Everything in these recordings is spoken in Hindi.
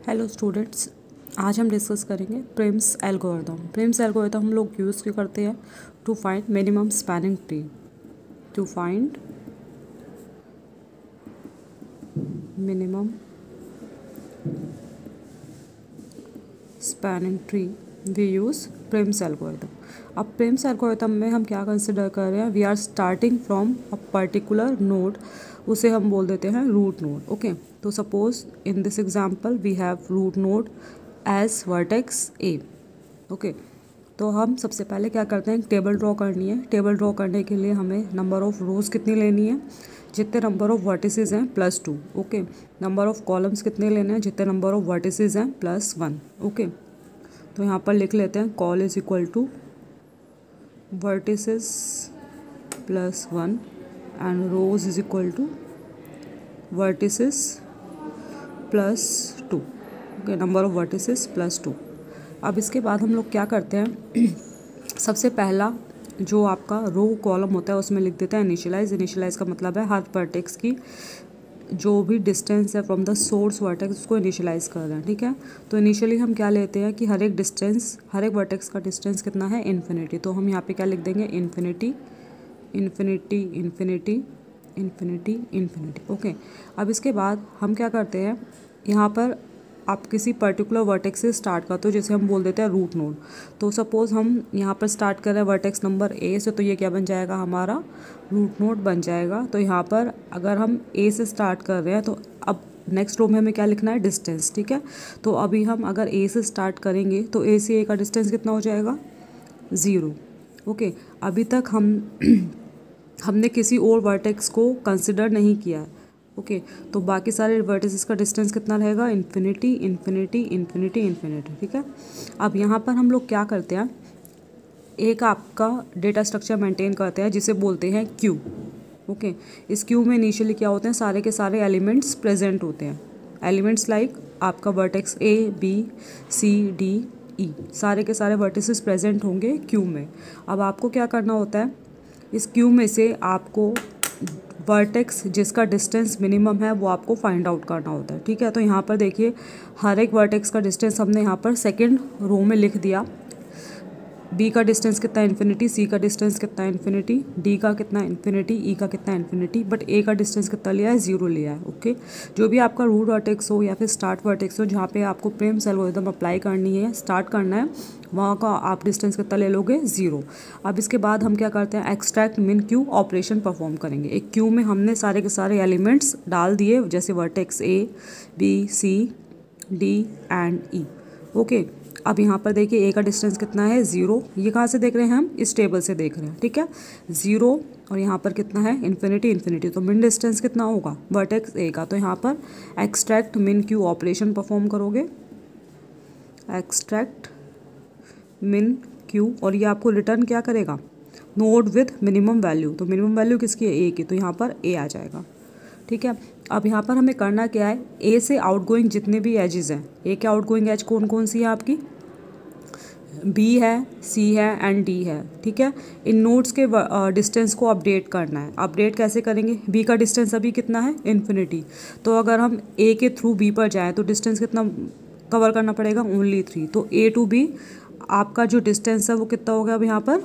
हेलो स्टूडेंट्स, आज हम डिस्कस करेंगे प्रिम्स एल्गोरिथम। प्रिम्स एल्गोरिथम हम लोग यूज़ क्यों करते हैं? To find minimum spanning tree. To find minimum spanning tree we use Prim's algorithm. अब प्रिम्स एल्गोरिथम में हम क्या कंसिडर कर रहे हैं? We are starting from a particular node, उसे हम बोल देते हैं रूट नोड। ओके, तो suppose in this example we have root node as vertex A. Okay, तो हम सबसे पहले क्या करते हैं, एक टेबल ड्रॉ करनी है। टेबल ड्रॉ करने के लिए हमें नंबर ऑफ़ रोज़ कितनी लेनी है? जितने नंबर ऑफ़ वर्टिसेस हैं +2। ओके, नंबर ऑफ़ कॉलम्स कितने लेने हैं? जितने नंबर ऑफ़ वर्टिसेस हैं +1। ओके, तो यहाँ पर लिख लेते हैं col is equal to vertices +1 and rows is equal to vertices +2। Okay, number of vertices +2। अब इसके बाद हम लोग क्या करते हैं, सबसे पहला जो आपका रो कॉलम होता है उसमें लिख देते हैं इनिशियलाइज। इनिशियलाइज का मतलब है हर वर्टेक्स की जो भी डिस्टेंस है फ्रॉम द सोर्स वर्टेक्स उसको इनिशियलाइज कर रहे हैं। ठीक है, तो इनिशियली हम क्या लेते हैं कि हर एक वर्टेक्स का डिस्टेंस कितना है? इन्फिनिटी। तो हम यहाँ पे क्या लिख देंगे? Infinity infinity infinity infinity infinity. Okay, अब इसके बाद हम क्या करते हैं, यहाँ पर आप किसी पर्टिकुलर वर्टेक्स से स्टार्ट करते हो, जैसे हम बोल देते हैं रूट नोड। तो सपोज़ हम यहाँ पर स्टार्ट कर रहे हैं वर्टेक्स नंबर ए से, तो ये क्या बन जाएगा? हमारा रूट नोड बन जाएगा। तो यहाँ पर अगर हम ए से स्टार्ट कर रहे हैं तो अब नेक्स्ट रो में हमें क्या लिखना है? डिस्टेंस। ठीक है, तो अभी हम अगर ए से स्टार्ट करेंगे तो ए से ए का डिस्टेंस कितना हो जाएगा? 0। ओके, अभी तक हमने किसी और वर्टेक्स को कंसिडर नहीं किया है। ओके, तो बाकी सारे वर्टिसेस का डिस्टेंस कितना रहेगा? Infinity infinity infinity infinity. ठीक है, अब यहाँ पर हम लोग क्या करते हैं, एक आपका डेटा स्ट्रक्चर मेंटेन करते हैं जिसे बोलते हैं क्यू। ओके, इस क्यू में इनिशियली क्या होते हैं? सारे के सारे एलिमेंट्स प्रेजेंट होते हैं। एलिमेंट्स लाइक आपका vertex A B C D E, सारे के सारे वर्टिसेस प्रेजेंट होंगे क्यू में। अब आपको क्या करना होता है, इस क्यू में से आपको वर्टेक्स जिसका डिस्टेंस मिनिमम है वो आपको फाइंड आउट करना होता है। ठीक है, तो यहाँ पर देखिए हर एक वर्टेक्स का डिस्टेंस हमने यहाँ पर सेकंड रो में लिख दिया। बी का डिस्टेंस कितना? इन्फिनिटी। सी का डिस्टेंस कितना? इन्फिनिटी। डी का कितना? इन्फिनिटी। ई का कितना? इन्फिनिटी। बट ए का डिस्टेंस कितना लिया है? 0 लिया है। ओके, जो भी आपका रूट वर्टेक्स हो या फिर स्टार्ट वर्टेक्स हो, जहाँ पे आपको प्रिम्स एल्गोरिथम अप्लाई करनी है, स्टार्ट करना है, वहाँ का आप डिस्टेंस कितना ले लोगे? 0। अब इसके बाद हम क्या करते हैं, एक्सट्रैक्ट मिन क्यू ऑपरेशन परफॉर्म करेंगे। एक क्यू में हमने सारे के सारे एलिमेंट्स डाल दिए, जैसे vertex A B C D and E. Okay, अब यहाँ पर देखिए ए का डिस्टेंस कितना है? 0। ये कहाँ से देख रहे हैं? हम इस टेबल से देख रहे हैं। ठीक है, 0 और यहाँ पर कितना है? Infinity infinity. तो मिन डिस्टेंस कितना होगा वर्टेक्स ए का? तो यहाँ पर एक्सट्रैक्ट मिन क्यू ऑपरेशन परफॉर्म करोगे, एक्सट्रैक्ट मिन क्यू, और ये आपको रिटर्न क्या करेगा? Node with minimum value. तो मिनिमम वैल्यू किसकी है? ए की, तो यहाँ पर ए आ जाएगा। ठीक है, अब यहाँ पर हमें करना क्या है, ए से आउटगोइंग जितने भी एजेस हैं, ए के आउटगोइंग एज कौन कौन सी है आपकी? बी है, सी है एंड डी है। ठीक है, इन नोड्स के डिस्टेंस को अपडेट करना है। अपडेट कैसे करेंगे? बी का डिस्टेंस अभी कितना है? इन्फिनिटी। तो अगर हम ए के थ्रू बी पर जाएँ तो डिस्टेंस कितना कवर करना पड़ेगा? ओनली 3। तो ए टू बी आपका जो डिस्टेंस है वो कितना हो गया? अब यहाँ पर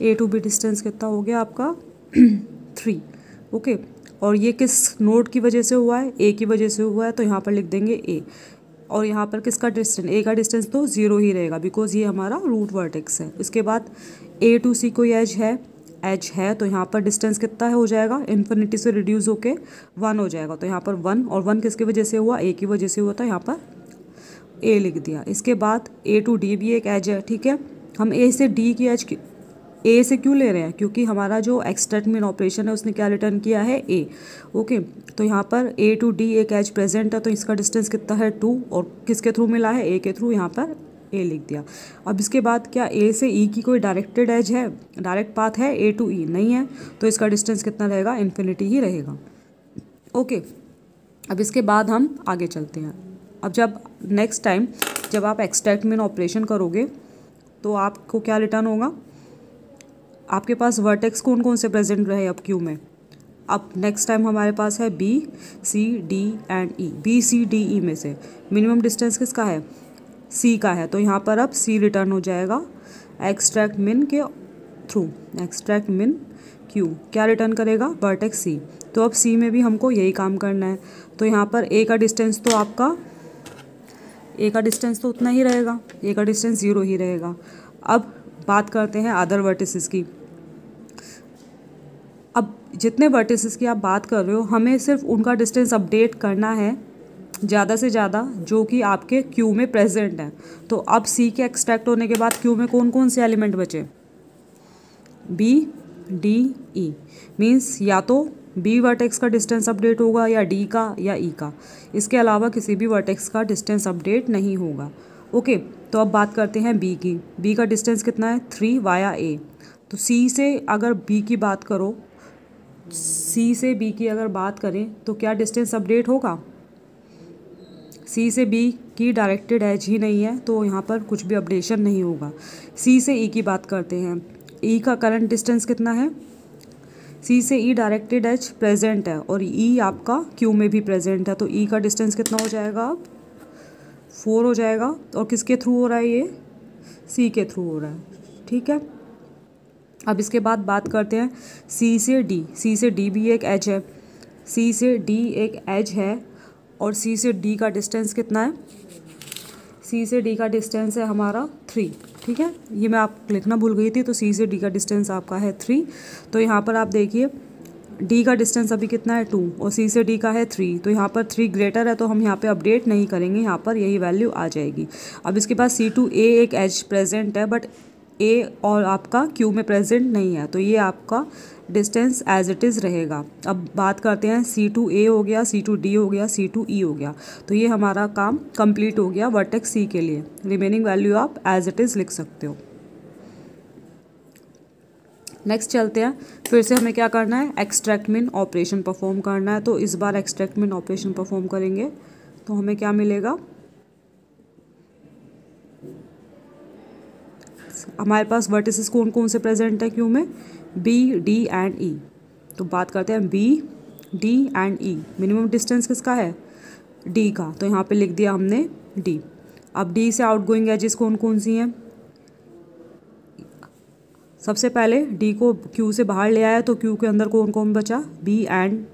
ए टू बी डिस्टेंस कितना हो गया आपका? 3। ओके, और ये किस नोड की वजह से हुआ है? ए की वजह से हुआ है, तो यहाँ पर लिख देंगे ए। और यहाँ पर किसका डिस्टेंस? ए का डिस्टेंस तो 0 ही रहेगा, बिकॉज ये हमारा रूट वर्टेक्स है। इसके बाद ए टू सी कोई एज है, तो यहाँ पर डिस्टेंस कितना है हो जाएगा? इन्फिनिटी से रिड्यूस होके 1 हो जाएगा। तो यहाँ पर 1, और 1 किसकी वजह से हुआ? ए की वजह से हुआ, था यहाँ पर ए लिख दिया। इसके बाद ए टू डी भी एक एज है। ठीक है, हम ए से डी की एज ए से क्यों ले रहे हैं? क्योंकि हमारा जो एक्सट्रैक्ट मिन ऑपरेशन है उसने क्या रिटर्न किया है? ए। ओके, तो यहाँ पर ए टू डी एक एज प्रेजेंट है, तो इसका डिस्टेंस कितना है? 2, और किसके थ्रू मिला है? ए के थ्रू, यहाँ पर ए लिख दिया। अब इसके बाद क्या ए से ई की कोई डायरेक्टेड एज है? डायरेक्ट पाथ है ए टू ई? नहीं है, तो इसका डिस्टेंस कितना रहेगा? इन्फिनिटी ही रहेगा। ओके, अब इसके बाद हम आगे चलते हैं। अब जब नेक्स्ट टाइम जब आप एक्सट्रैक्ट मिन ऑपरेशन करोगे तो आपको क्या रिटर्न होगा? आपके पास वर्टेक्स कौन कौन से प्रेजेंट रहे अब क्यू में? अब नेक्स्ट टाइम हमारे पास है B C D and E. B C D E में से मिनिमम डिस्टेंस किसका है, सी का है, तो यहाँ पर अब सी रिटर्न हो जाएगा एक्सट्रैक्ट मिन के थ्रू। एक्सट्रैक्ट मिन क्यू क्या रिटर्न करेगा, वर्टेक्स सी। तो अब सी में भी हमको यही काम करना है। तो यहाँ पर ए का डिस्टेंस तो आपका ए का डिस्टेंस तो उतना ही रहेगा, ए का डिस्टेंस 0 ही रहेगा। अब बात करते हैं अदर वर्टिसेस की। अब जितने वर्टिसेस की आप बात कर रहे हो हमें सिर्फ उनका डिस्टेंस अपडेट करना है ज़्यादा से ज़्यादा जो कि आपके क्यू में प्रेजेंट है। तो अब सी के एक्सट्रैक्ट होने के बाद क्यू में कौन कौन से एलिमेंट बचे, बी डी ई। मीन्स या तो बी वर्टेक्स का डिस्टेंस अपडेट होगा या डी का या ई का, इसके अलावा किसी भी वर्टेक्स का डिस्टेंस अपडेट नहीं होगा। ओके, तो अब बात करते हैं बी की। बी का डिस्टेंस कितना है, 3 वाया ए। तो सी से अगर बी की बात करो, सी से बी की अगर बात करें तो क्या डिस्टेंस अपडेट होगा, सी से बी की डायरेक्टेड एज ही नहीं है तो यहाँ पर कुछ भी अपडेशन नहीं होगा। सी से ई की बात करते हैं, ई का करंट डिस्टेंस कितना है, सी से ई डायरेक्टेड एज प्रेजेंट है और ई आपका क्यू में भी प्रेजेंट है, तो ई का डिस्टेंस कितना हो जाएगा, अब 4 हो जाएगा। और किसके थ्रू हो रहा है, ये सी के थ्रू हो रहा है। ठीक है, अब इसके बाद बात करते हैं सी से डी। सी से डी भी एक एज है, सी से डी एक एज है और सी से डी का डिस्टेंस कितना है, सी से डी का डिस्टेंस है हमारा 3। ठीक है, ये मैं आप लिखना भूल गई थी, तो सी से डी का डिस्टेंस आपका है 3। तो यहाँ पर आप देखिए डी का डिस्टेंस अभी कितना है 2 और सी से डी का है 3, तो यहाँ पर 3 ग्रेटर है तो हम यहाँ पे अपडेट नहीं करेंगे, यहाँ पर यही वैल्यू आ जाएगी। अब इसके बाद सी टू ए एक एज प्रेजेंट है बट ए और आपका क्यू में प्रेजेंट नहीं है, तो ये आपका डिस्टेंस एज इट इज़ रहेगा। अब बात करते हैं सी टू ए हो गया, सी टू डी हो गया, सी टू ई हो गया, तो ये हमारा काम कंप्लीट हो गया वर्टेक्स सी के लिए। रिमेनिंग वैल्यू आप एज इट इज़ लिख सकते हो। नेक्स्ट चलते हैं, फिर से हमें क्या करना है, एक्सट्रैक्ट मिन ऑपरेशन परफॉर्म करना है। तो इस बार एक्सट्रैक्ट मिन ऑपरेशन परफॉर्म करेंगे तो हमें क्या मिलेगा, हमारे पास वर्टिसेस कौन कौन से प्रेजेंट है क्यू में, बी डी एंड ई। तो बात करते हैं B D and E. Minimum distance किसका है, डी का, तो यहाँ पे लिख दिया हमने डी। अब डी से आउटगोइंग एजेस कौन कौन सी हैं, सबसे पहले डी को क्यू से बाहर ले आया तो क्यू के अंदर कौन कौन बचा, बी एंड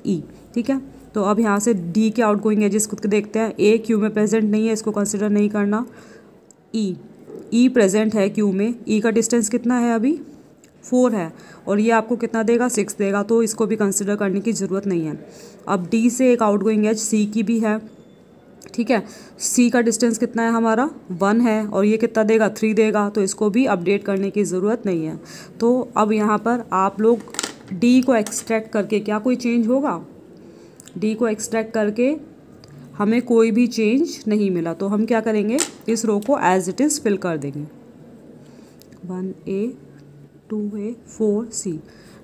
ई। ठीक है, तो अब यहाँ से डी के आउटगोइंग एजेस खुद के देखते हैं। ए क्यू में प्रेजेंट नहीं है, इसको कंसिडर नहीं करना। ई प्रेजेंट है क्यू में, ई का डिस्टेंस कितना है अभी 4 है और ये आपको कितना देगा, 6 देगा, तो इसको भी कंसिडर करने की ज़रूरत नहीं है। अब डी से एक आउटगोइंग एज सी की भी है। ठीक है, सी का डिस्टेंस कितना है हमारा 1 है और ये कितना देगा, 3 देगा, तो इसको भी अपडेट करने की ज़रूरत नहीं है। तो अब यहाँ पर आप लोग डी को एक्सट्रैक्ट करके क्या कोई चेंज होगा, डी को एक्सट्रैक्ट करके हमें कोई भी चेंज नहीं मिला, तो हम क्या करेंगे, इस रो को एज इट इज़ फिल कर देंगे, 1A 2A 4C।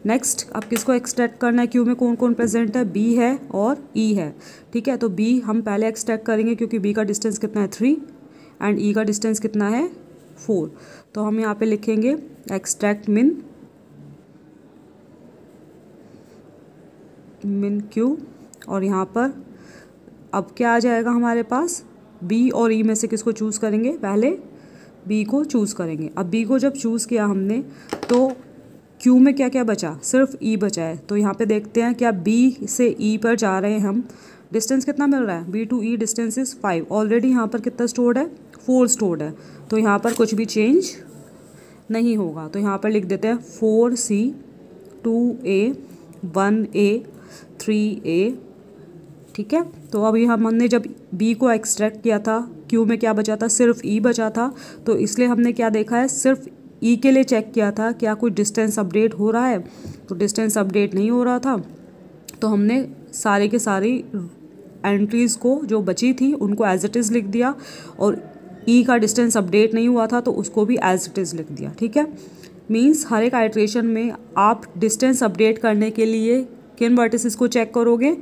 नेक्स्ट अब किसको एक्सट्रैक्ट करना है, क्यू में कौन कौन प्रेजेंट है, बी है और ई है। ठीक है, तो बी हम पहले एक्सट्रैक्ट करेंगे क्योंकि बी का डिस्टेंस कितना है 3 एंड ई का डिस्टेंस कितना है 4। तो हम यहाँ पे लिखेंगे एक्सट्रैक्ट मिन क्यू और यहाँ पर अब क्या आ जाएगा हमारे पास, बी और ई में से किसको चूज़ करेंगे, पहले बी को चूज़ करेंगे। अब बी को जब चूज़ किया हमने तो क्यू में क्या क्या बचा, सिर्फ ई बचा है। तो यहाँ पे देखते हैं क्या बी से ई पर जा रहे हैं हम, डिस्टेंस कितना मिल रहा है, B to E distance is 5। Already यहाँ पर कितना स्टोर्ड है, 4 स्टोर्ड है, तो यहाँ पर कुछ भी चेंज नहीं होगा। तो यहाँ पर लिख देते हैं 4C 2A 1A 3A। ठीक है, तो अभी हमने जब बी को एक्सट्रैक्ट किया था क्यू में क्या बचा था, सिर्फ ई बचा था, तो इसलिए हमने क्या देखा है, सिर्फ ई के लिए चेक किया था क्या कोई डिस्टेंस अपडेट हो रहा है, तो डिस्टेंस अपडेट नहीं हो रहा था, तो हमने सारे के सारी एंट्रीज़ को जो बची थी उनको एज इट इज़ लिख दिया और ई का डिस्टेंस अपडेट नहीं हुआ था तो उसको भी एज इट इज़ लिख दिया। ठीक है, मीन्स हर एक आइट्रेशन में आप डिस्टेंस अपडेट करने के लिए किन वर्टिसेस को चेक करोगे,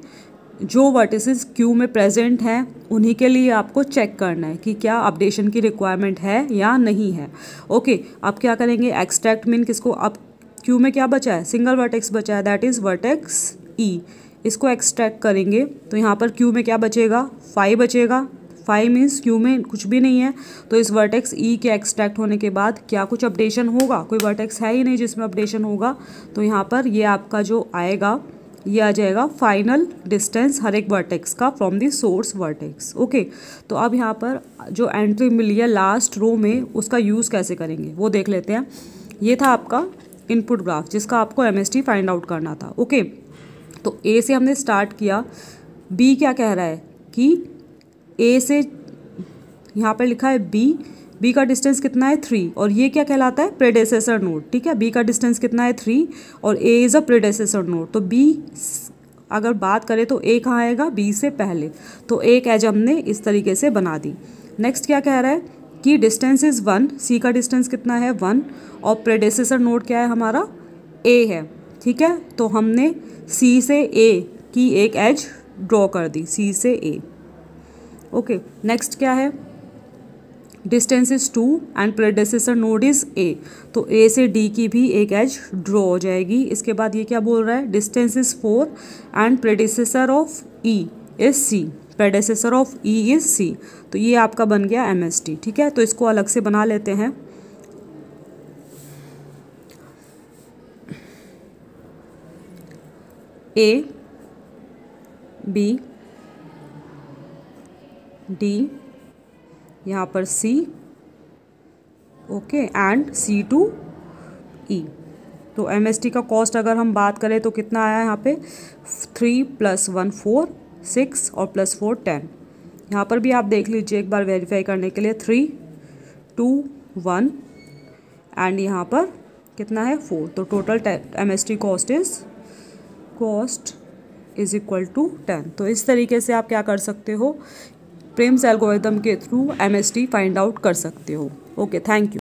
जो वर्टिसेस क्यू में प्रेजेंट हैं उन्हीं के लिए आपको चेक करना है कि क्या अपडेशन की रिक्वायरमेंट है या नहीं है। ओके, अब क्या करेंगे, एक्सट्रैक्ट मिन किसको, अब क्यू में क्या बचा है, सिंगल वर्टेक्स बचा है, दैट इज़ वर्टेक्स ई। इसको एक्सट्रैक्ट करेंगे तो यहाँ पर क्यू में क्या बचेगा, 5 बचेगा। 5 मीन्स क्यू में कुछ भी नहीं है, तो इस वर्टेक्स ई के एक्सट्रैक्ट होने के बाद क्या कुछ अपडेशन होगा, कोई वर्टेक्स है ही नहीं जिसमें अपडेशन होगा, तो यहाँ पर ये आपका जो आएगा ये आ जाएगा फाइनल डिस्टेंस हर एक वर्टेक्स का from the source vertex. Okay, तो अब यहाँ पर जो एंट्री मिली है लास्ट रो में उसका यूज़ कैसे करेंगे वो देख लेते हैं। ये था आपका इनपुट ग्राफ जिसका आपको एमएसटी फाइंड आउट करना था। ओके, तो ए से हमने स्टार्ट किया, बी क्या कह रहा है कि ए से यहाँ पर लिखा है बी का डिस्टेंस कितना है 3, और ये क्या कहलाता है, प्रेडेसेसर नोड। ठीक है, बी का डिस्टेंस कितना है 3 और ए इज़ अ प्रेडेसेसर नोड, तो बी अगर बात करें तो ए कहाँ आएगा, बी से पहले, तो एक एज हमने इस तरीके से बना दी। नेक्स्ट क्या कह रहा है कि डिस्टेंस इज़ 1, सी का डिस्टेंस कितना है 1 और प्रेडेसेसर नोड क्या है हमारा, ए है। ठीक है, तो हमने सी से ए की एक एज ड्रॉ कर दी, सी से ए। ओके, नेक्स्ट क्या है, distance is 2 and प्रेडेसेसर node is a, तो ए से डी की भी एक एज ड्रॉ हो जाएगी। इसके बाद ये क्या बोल रहा है, distance is 4 and predecessor of E is C, predecessor of E is C, तो ये आपका बन गया एमएसटी। ठीक है, तो इसको अलग से बना लेते हैं। ए बी डी, यहाँ पर सी, ओके, एंड सी टू ई। तो एमएसटी का कॉस्ट अगर हम बात करें तो कितना आया यहाँ पे, 3 + 1 4 6 और +4 10। यहाँ पर भी आप देख लीजिए एक बार वेरीफाई करने के लिए, 3 2 1 एंड यहाँ पर कितना है 4, तो total MST cost is equal to 10। तो इस तरीके से आप क्या कर सकते हो, प्रिम्स एल्गोरिथम के थ्रू एमएसटी फाइंड आउट कर सकते हो। Okay, thank you.